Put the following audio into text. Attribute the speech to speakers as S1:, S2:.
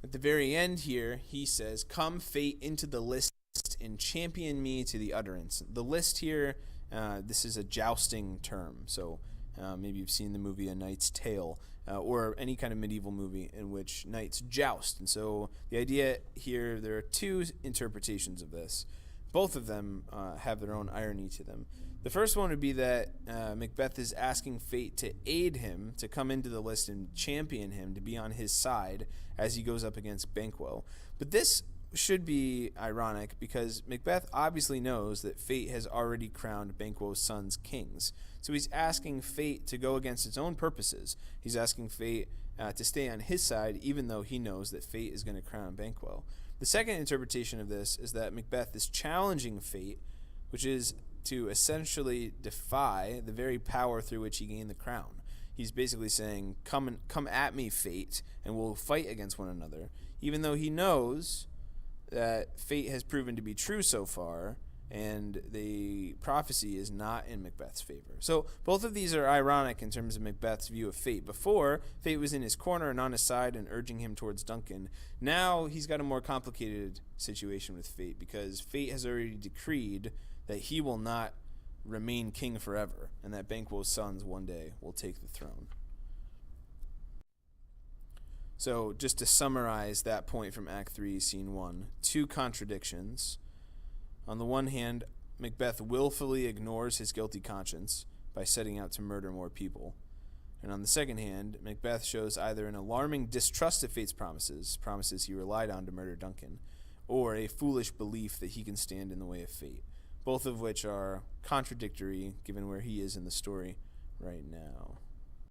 S1: At the very end here, he says, "Come, fate, into the list and champion me to the utterance." The list here, this is a jousting term. So maybe you've seen the movie A Knight's Tale, or any kind of medieval movie in which knights joust. And so the idea here, there are two interpretations of this. Both of them have their own irony to them. The first one would be that Macbeth is asking fate to aid him, to come into the list and champion him, to be on his side as he goes up against Banquo. But this should be ironic because Macbeth obviously knows that fate has already crowned Banquo's sons kings. So he's asking fate to go against its own purposes. He's asking fate to stay on his side, even though he knows that fate is going to crown Banquo. The second interpretation of this is that Macbeth is challenging fate, which is to essentially defy the very power through which he gained the crown. He's basically saying, come at me, fate, and we'll fight against one another, even though he knows that fate has proven to be true so far, and the prophecy is not in Macbeth's favor. So both of these are ironic in terms of Macbeth's view of fate. Before, fate was in his corner and on his side and urging him towards Duncan. Now he's got a more complicated situation with fate because fate has already decreed that he will not remain king forever and that Banquo's sons one day will take the throne. So just to summarize that point from Act 3, Scene 1, two contradictions. On the one hand, Macbeth willfully ignores his guilty conscience by setting out to murder more people. And on the second hand, Macbeth shows either an alarming distrust of fate's promises he relied on to murder Duncan, or a foolish belief that he can stand in the way of fate, both of which are contradictory given where he is in the story right now.